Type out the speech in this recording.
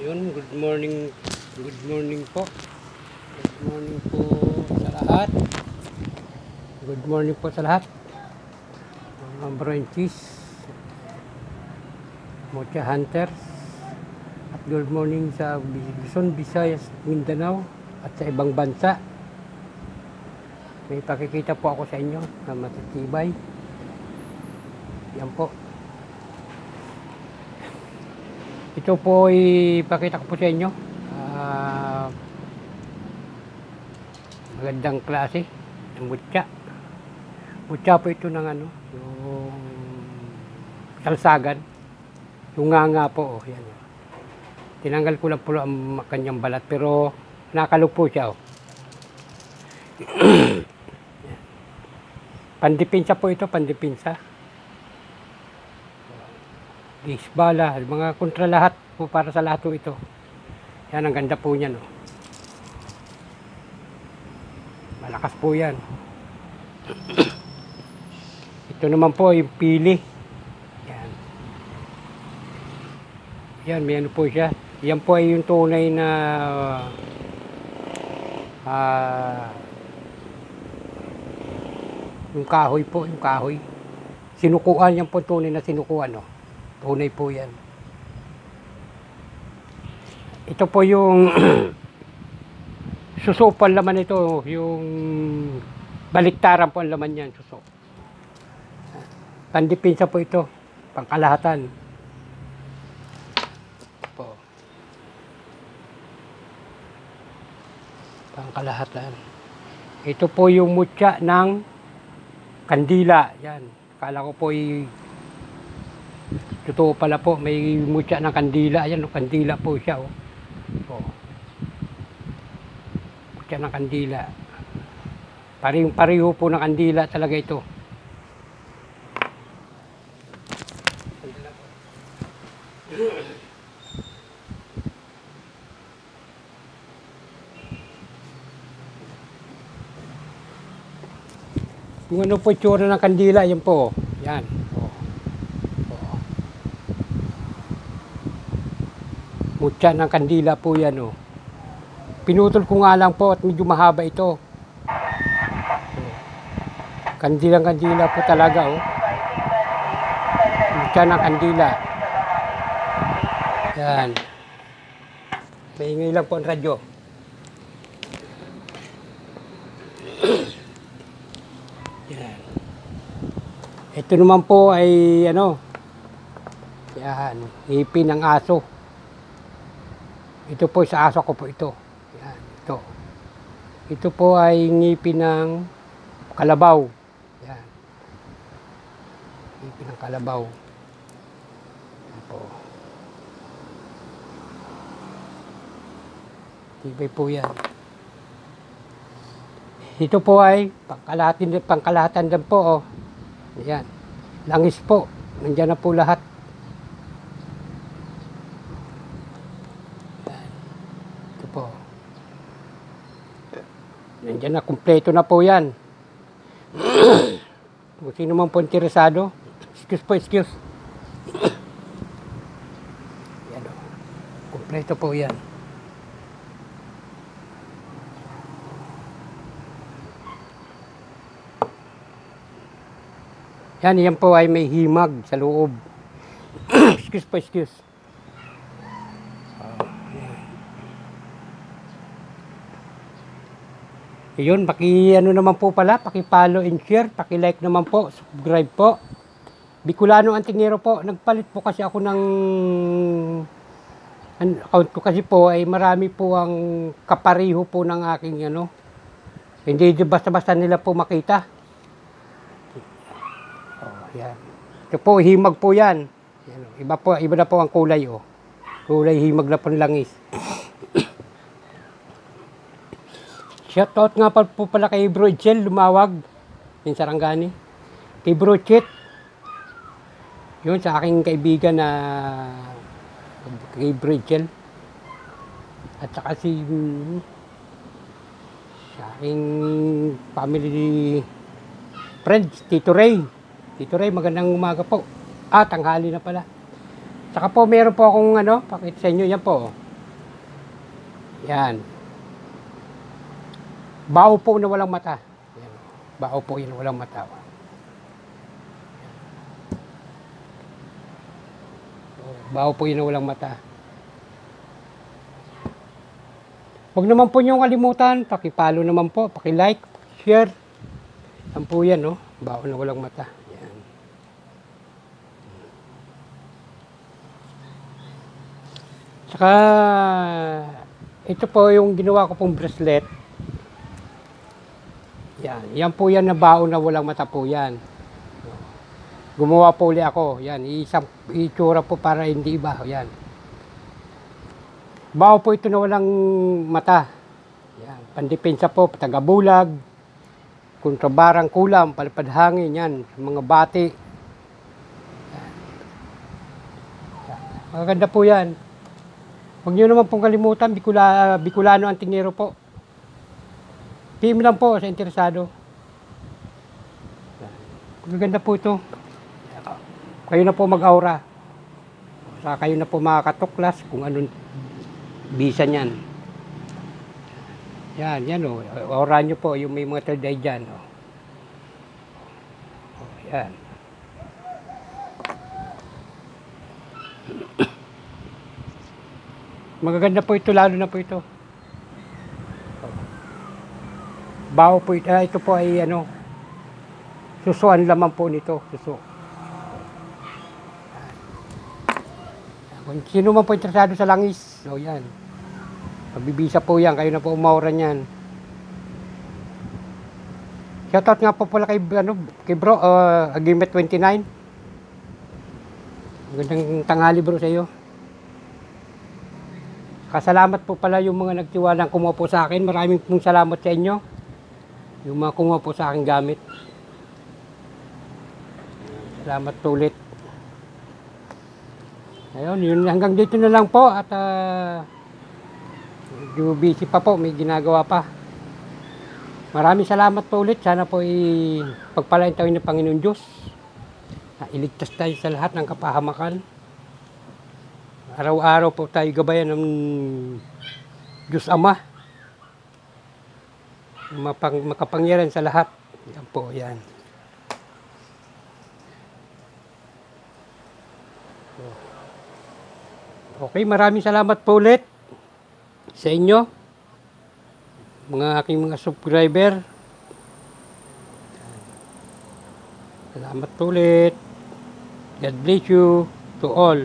Ayun, good morning. Good morning po. Good morning po sa lahat. Good morning po sa lahat. Mga branches, Mocha Hunters. At good morning sa Luzon, Visayas, Mindanao at sa ibang bansa. May pakikita po ako sa inyo na matitibay. Yan po. Ito po ay pakita ko po sa inyo. Magandang klase ng butya. Butya po ito ng ano, yung salsagan. Yung nga po, oh, yan. Tinanggal ko lang po ang kanyang balat pero nakalog po siya. Oh. Pandipinsa po ito, pandipinsa. Gisbala, mga kontra lahat po para sa lahat po ito. Yan, ang ganda po niyan. Oh. Malakas po yan. Ito naman po yung pili. Yan. Yan, may ano po siya. Yan po ay yung tunay na yung kahoy po, yung kahoy. Sinukuan, yan po tunay na sinukuan. Oh. Tunay po yan. Ito po yung suso po ang laman ito. Yung baliktaran po ang laman yan, suso. Pandipinsa po ito. Pangkalahatan. Po. Pangkalahatan. Ito po yung mutya ng kandila. Yan. Kala ko po totoo pala po, may mutya ng kandila. Ayan, kandila po siya. Oh. Oh. Mutya ng kandila. Pareho po ng kandila talaga ito. Yung ano po itsura ng kandila, yan po. Yan. Mutya ng kandila po yan, oh. Pinutol ko nga lang po at medyo mahaba ito. Kandilang-kandila po talaga, oh. Mutya ng kandila. Yan. Maingay lang po ang radyo. Yan. Ito naman po ay, ano, yan, ngipin ng aso. Ito po sa aso ko po ito. Yan, ito. Ito po ay ngipin ng kalabaw. Yan. Ngipin ng kalabaw. Yan po. Tibay po yan. Ito po ay pangkalahatan din po. Oh. Yan. Langis po. Nandiyan na po lahat. Po. Nandiyan na, kumpleto na po yan. Kung sino man po interesado, excuse. Yan o. Kumpleto po yan. Yan po ay may himag sa loob. Excuse. Yun, ano naman po pala, paki-follow and share, paki-like naman po, subscribe po. Bicolano Antingero po, nagpalit po kasi ako ng account ko kasi po ay marami po ang kapariho po ng aking ano. Hindi basta-basta nila po makita. Oh, yan. Ito po, himag po yan. Yan, iba na po ang kulay, oh. Kulay himag na po ng langis. Shoutout nga po pala kay Bro Chel, Lumawag, yung Sarangani. Kay Bro Chet, yun sa aking kaibigan na kay Bro Chel. At saka sa aking family friends, Tito Ray. Tito Ray, magandang umaga po. Tanghali na pala. Saka po, meron po akong pakita sa inyo, yan po. Yan. Bao po na walang mata. Yan. Bao po yun walang mata. Bao po yun na walang mata. Huwag naman po niyong kalimutan, pakipalo naman po, pakilike, share. Yan po yan, no? Bao na walang mata. Yan. Saka, ito po yung ginawa ko pong bracelet. Yan. Yan po yan na bao na walang mata po yan. Gumawa po ulit ako. Yan. Itsura po para hindi iba. Yan. Bao po ito na walang mata. Yan. Pandepensa po, tagabulag, kontrabarang kulam, palipad hangin, yan. Mga bati. Yan. Magaganda po yan. Huwag nyo naman pong kalimutan, Bicolano Antingero po. PM lang po sa interesado. Magaganda po ito. Kayo na po mag-aura. Saka kayo na po makakatuklas kung anong bisa niyan. Yan o. Aura nyo po, yung may mga third eye dyan. O. Yan. Magaganda po ito, lalo na po ito. Bao po ito. Ito po ay ano, susuan lamang po nito. Suso. Kung sino man po interesado sa langis, o yan. Mabibisa po yan, kayo na po umaura niyan. Shoutout nga po pala kay bro, Agimet 29. Magandang tanghali bro sa iyo. Kasalamat po pala yung mga nagtiwalang kumuha po sa akin. Maraming pong salamat sa inyo. Yung mga kumuha po sa akin gamit. Salamat ulit. Ayun, yun hanggang dito na lang po at medyo busy pa po, may ginagawa pa. Maraming salamat po ulit. Sana po pagpalain tayo ng Panginoon Diyos. Iligtas tayo sa lahat ng kapahamakan. Araw-araw po tayo gabayan ng Diyos Ama. Makapangyarihan sa lahat. Yan po, yan. Okay, maraming salamat po ulit sa inyo, mga aking mga subscriber. Salamat po ulit. God bless you to all.